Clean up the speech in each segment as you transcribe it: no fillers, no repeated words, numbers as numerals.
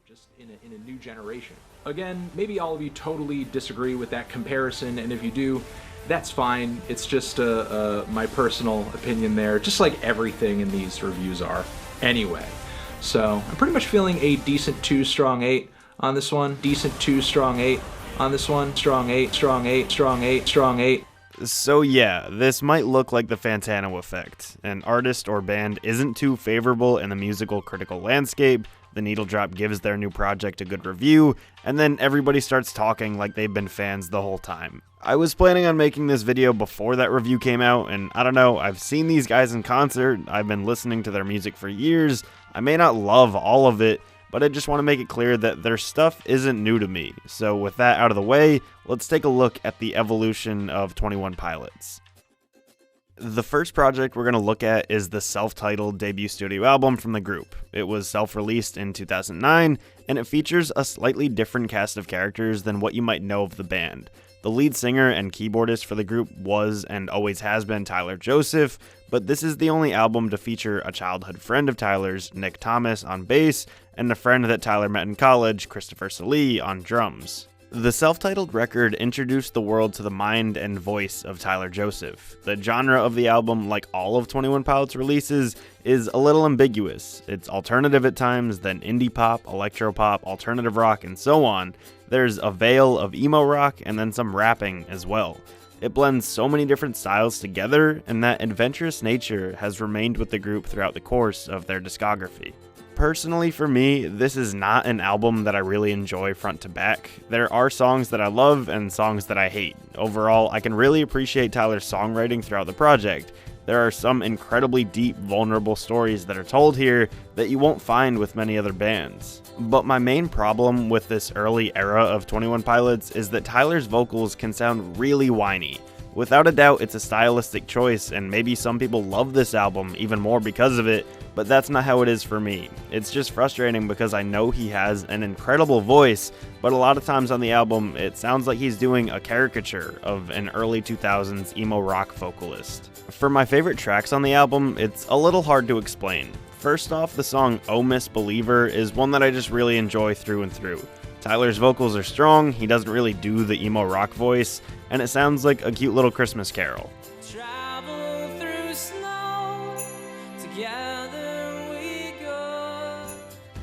just in a new generation. Again, maybe all of you totally disagree with that comparison, and if you do, that's fine. It's just my personal opinion there, just like everything in these reviews are anyway. So I'm pretty much feeling a decent 2, strong 8 on this one. Decent 2, strong 8 on this one. Strong 8, strong 8, strong 8, strong 8. So yeah, this might look like the Fantano effect. An artist or band isn't too favorable in the musical critical landscape, the needle drop gives their new project a good review, and then everybody starts talking like they've been fans the whole time. I was planning on making this video before that review came out, and I don't know, I've seen these guys in concert, I've been listening to their music for years, I may not love all of it, but I just want to make it clear that their stuff isn't new to me. So with that out of the way, let's take a look at the evolution of 21 Pilots. The first project we're going to look at is the self-titled debut studio album from the group. It was self-released in 2009, and it features a slightly different cast of characters than what you might know of the band. The lead singer and keyboardist for the group was and always has been Tyler Joseph, but this is the only album to feature a childhood friend of Tyler's, Nick Thomas, on bass, and a friend that Tyler met in college, Christopher Salee, on drums. The self-titled record introduced the world to the mind and voice of Tyler Joseph. The genre of the album, like all of 21 Pilots releases, is a little ambiguous. It's alternative at times, then indie pop, electropop, alternative rock, and so on. There's a veil of emo rock, and then some rapping as well. It blends so many different styles together, and that adventurous nature has remained with the group throughout the course of their discography. Personally, for me, this is not an album that I really enjoy front to back. There are songs that I love and songs that I hate. Overall, I can really appreciate Tyler's songwriting throughout the project. There are some incredibly deep, vulnerable stories that are told here that you won't find with many other bands. But my main problem with this early era of 21 Pilots is that Tyler's vocals can sound really whiny. Without a doubt, it's a stylistic choice, and maybe some people love this album even more because of it, but that's not how it is for me. It's just frustrating because I know he has an incredible voice, but a lot of times on the album, it sounds like he's doing a caricature of an early 2000s emo rock vocalist. For my favorite tracks on the album, it's a little hard to explain. First off, the song Oh Miss Believer is one that I just really enjoy through and through. Tyler's vocals are strong, he doesn't really do the emo rock voice, and it sounds like a cute little Christmas carol. Travel through snow, together we go.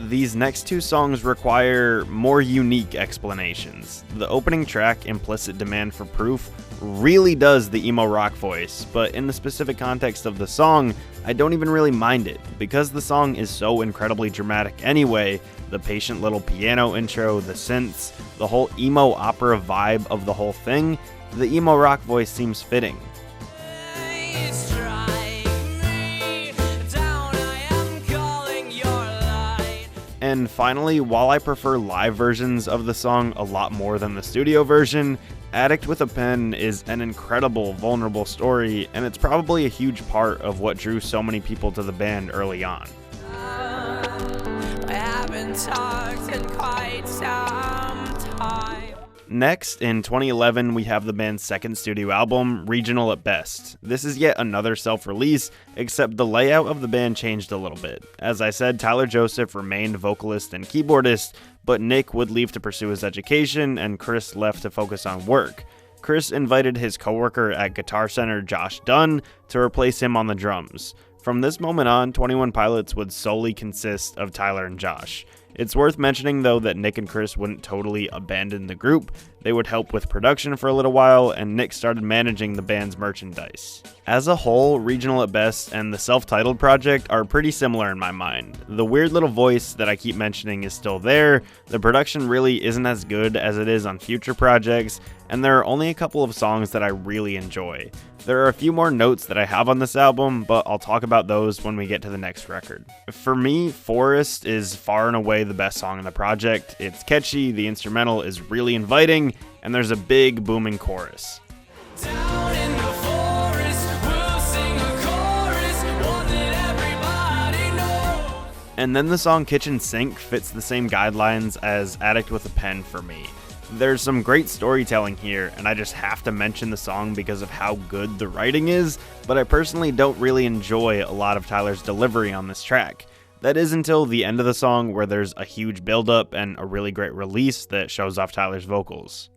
These next two songs require more unique explanations. The opening track, Implicit Demand for Proof, really does the emo rock voice, but in the specific context of the song, I don't even really mind it. Because the song is so incredibly dramatic anyway, the patient little piano intro, the synths, the whole emo opera vibe of the whole thing, the emo rock voice seems fitting. And finally, while I prefer live versions of the song a lot more than the studio version, Addict with a Pen is an incredible, vulnerable story, and it's probably a huge part of what drew so many people to the band early on. I haven't talked in quite some time. Next, in 2011, we have the band's second studio album, Regional at Best. This is yet another self-release, except the layout of the band changed a little bit. As I said, Tyler Joseph remained vocalist and keyboardist, but Nick would leave to pursue his education, and Chris left to focus on work. Chris invited his coworker at Guitar Center, Josh Dunn, to replace him on the drums. From this moment on, 21 Pilots would solely consist of Tyler and Josh. It's worth mentioning, though, that Nick and Chris wouldn't totally abandon the group. They would help with production for a little while, and Nick started managing the band's merchandise. As a whole, Regional at Best and the Self-Titled project are pretty similar in my mind. The weird little voice that I keep mentioning is still there, the production really isn't as good as it is on future projects, and there are only a couple of songs that I really enjoy. There are a few more notes that I have on this album, but I'll talk about those when we get to the next record. For me, Forest is far and away the best song in the project. It's catchy, the instrumental is really inviting, and there's a big booming chorus. Down in the forest, we'll sing a chorus, one that everybody knows. And then the song Kitchen Sink fits the same guidelines as Addict with a Pen for me. There's some great storytelling here, and I just have to mention the song because of how good the writing is, but I personally don't really enjoy a lot of Tyler's delivery on this track. That is until the end of the song, where there's a huge build-up and a really great release that shows off Tyler's vocals.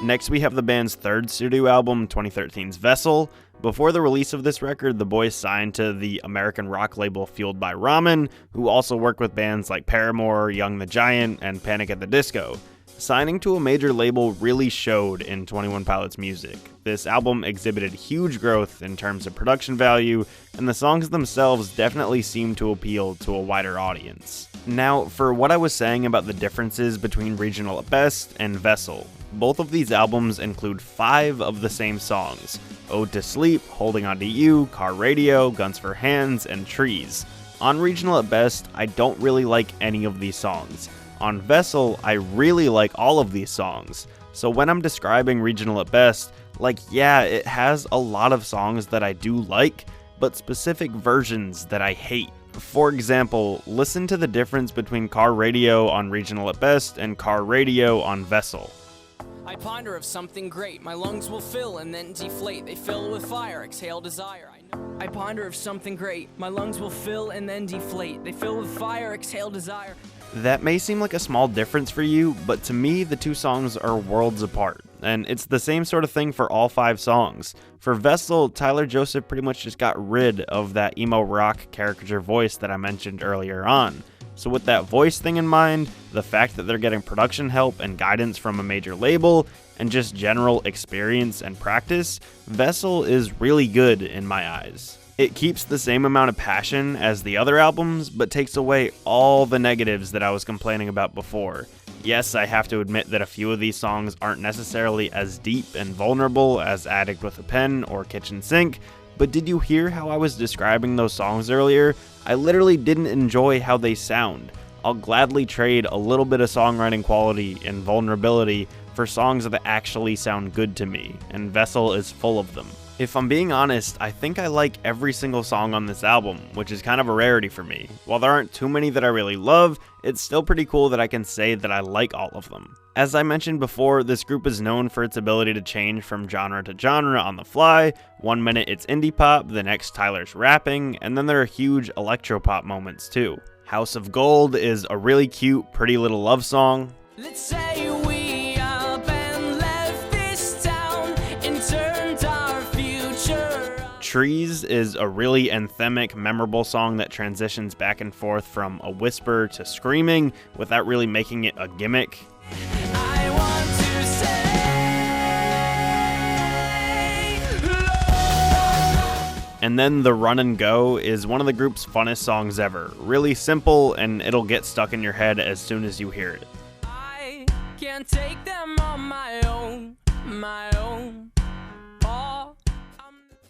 Next, we have the band's third studio album, 2013's Vessel. Before the release of this record, the boys signed to the American rock label Fueled by Ramen, who also worked with bands like Paramore, Young the Giant, and Panic at the Disco. Signing to a major label really showed in 21 Pilots' music. This album exhibited huge growth in terms of production value, and the songs themselves definitely seemed to appeal to a wider audience. Now, for what I was saying about the differences between Regional at Best and Vessel, both of these albums include 5 of the same songs: Ode to Sleep, Holding On to You, Car Radio, Guns for Hands, and Trees. On Regional at Best, I don't really like any of these songs. On Vessel, I really like all of these songs. So when I'm describing Regional at Best, yeah, it has a lot of songs that I do like, but specific versions that I hate. For example, listen to the difference between Car Radio on Regional at Best and Car Radio on Vessel. I ponder of something great. My lungs will fill and then deflate. They fill with fire, exhale desire. I ponder of something great. My lungs will fill and then deflate. They fill with fire, exhale desire. That may seem like a small difference for you, but to me, the two songs are worlds apart. And it's the same sort of thing for all 5 songs. For Vessel, Tyler Joseph pretty much just got rid of that emo rock caricature voice that I mentioned earlier on. So with that voice thing in mind, the fact that they're getting production help and guidance from a major label, and just general experience and practice, Vessel is really good in my eyes. It keeps the same amount of passion as the other albums, but takes away all the negatives that I was complaining about before. Yes, I have to admit that a few of these songs aren't necessarily as deep and vulnerable as Addict with a Pen or Kitchen Sink, but did you hear how I was describing those songs earlier? I literally didn't enjoy how they sound. I'll gladly trade a little bit of songwriting quality and vulnerability for songs that actually sound good to me, and Vessel is full of them. If I'm being honest, I think I like every single song on this album, which is kind of a rarity for me. While there aren't too many that I really love, it's still pretty cool that I can say that I like all of them. As I mentioned before, this group is known for its ability to change from genre to genre on the fly. One minute it's indie pop, the next Tyler's rapping, and then there are huge electropop moments too. House of Gold is a really cute, pretty little love song. Let's say we up and left this town and turned our future. Trees is a really anthemic, memorable song that transitions back and forth from a whisper to screaming without really making it a gimmick. I want to say, And then The Run and Go is one of the group's funnest songs ever. Really simple, and it'll get stuck in your head as soon as you hear it. I can't take them on my own.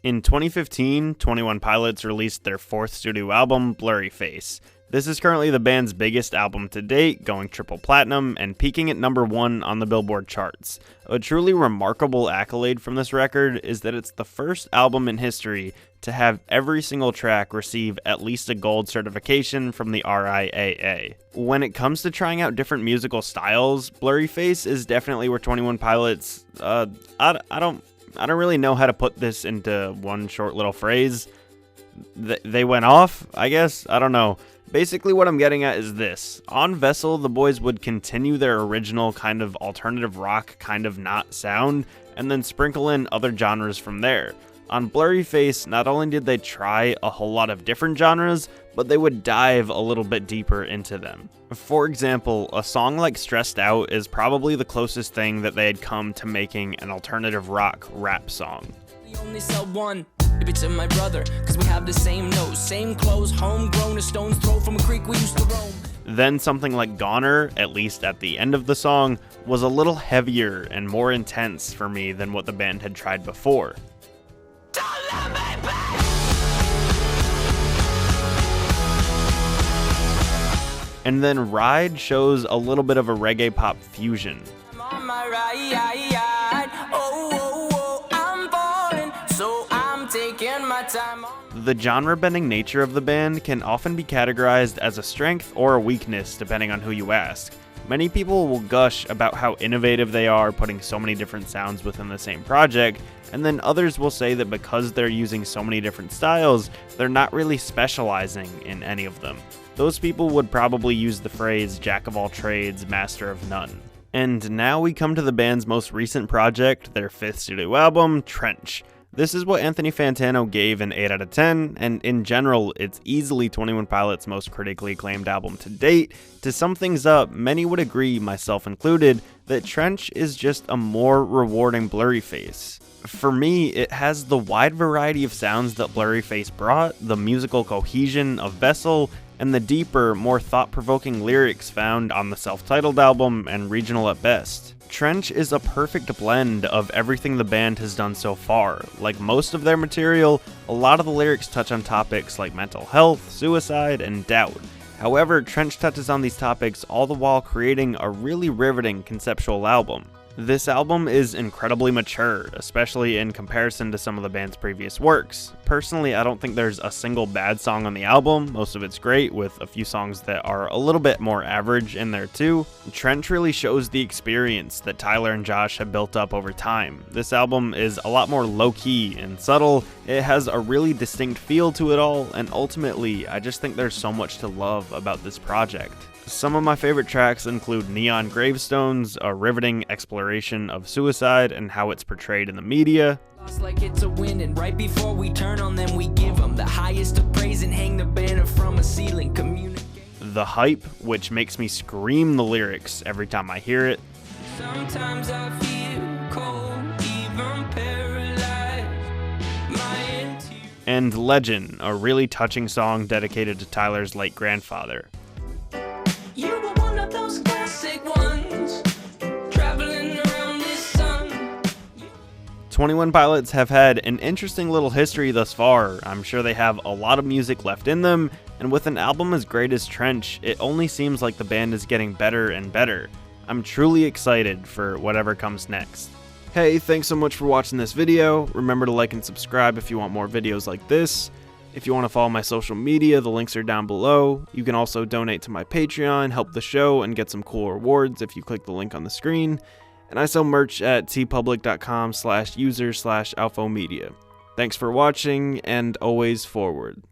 In 2015, 21 Pilots released their 4th studio album, Blurryface. This is currently the band's biggest album to date, going triple platinum and peaking at number 1 on the Billboard charts. A truly remarkable accolade from this record is that it's the first album in history to have every single track receive at least a gold certification from the RIAA. When it comes to trying out different musical styles, Blurryface is definitely where 21 Pilots, I don't really know how to put this into one short little phrase. They went off, I guess? I don't know. Basically what I'm getting at is this. On Vessel, the boys would continue their original kind of alternative rock, kind of not sound, and then sprinkle in other genres from there. On Blurryface, not only did they try a whole lot of different genres, but they would dive a little bit deeper into them. For example, a song like Stressed Out is probably the closest thing that they had come to making an alternative rock rap song. we only sell one. Maybe to my brother, cause we have the same nose, same clothes, homegrown, a stone's throw from a creek we used to roam. Then something like Goner, at least at the end of the song, was a little heavier and more intense for me than what the band had tried before. Don't let me be. And then Ride shows a little bit of a reggae pop fusion. I'm on my ride, oh, I'm falling, so I'm taking my time on. The genre-bending nature of the band can often be categorized as a strength or a weakness depending on who you ask. Many people will gush about how innovative they are putting so many different sounds within the same project, and then others will say that because they're using so many different styles, they're not really specializing in any of them. Those people would probably use the phrase jack of all trades, master of none. And now we come to the band's most recent project, their 5th studio album, Trench. This is what Anthony Fantano gave an 8 out of 10, and in general, it's easily 21 Pilots' most critically acclaimed album to date. To sum things up, many would agree, myself included, that Trench is just a more rewarding Blurryface. For me, it has the wide variety of sounds that Blurryface brought, the musical cohesion of Vessel, and the deeper, more thought-provoking lyrics found on the Selftitled album and Regional at Best. Trench is a perfect blend of everything the band has done so far. Like most of their material, a lot of the lyrics touch on topics like mental health, suicide, and doubt. However, Trench touches on these topics all the while creating a really riveting conceptual album. This album is incredibly mature, especially in comparison to some of the band's previous works. Personally, I don't think there's a single bad song on the album. Most of it's great, with a few songs that are a little bit more average in there too. Trench really shows the experience that Tyler and Josh have built up over time. This album is a lot more low-key and subtle. It has a really distinct feel to it all, and ultimately, I just think there's so much to love about this project. Some of my favorite tracks include Neon Gravestones, a riveting exploration of suicide and how it's portrayed in the media. Like it's a win, and right before we turn on them, we give them the highest of praise and hang the banner from a ceiling. The Hype, which makes me scream the lyrics every time I hear it. Sometimes I feel cold, even paralyzed. And Legend, a really touching song dedicated to Tyler's late grandfather. You were one of those classic ones, traveling around this sun. 21 Pilots have had an interesting little history thus far. I'm sure they have a lot of music left in them, and with an album as great as Trench, it only seems like the band is getting better and better. I'm truly excited for whatever comes next. Hey, thanks so much for watching this video. Remember to like and subscribe if you want more videos like this. If you want to follow my social media, the links are down below. You can also donate to my Patreon, help the show, and get some cool rewards if you click the link on the screen. And I sell merch at tpublic.com/user/alphomedia. Thanks for watching, and always forward.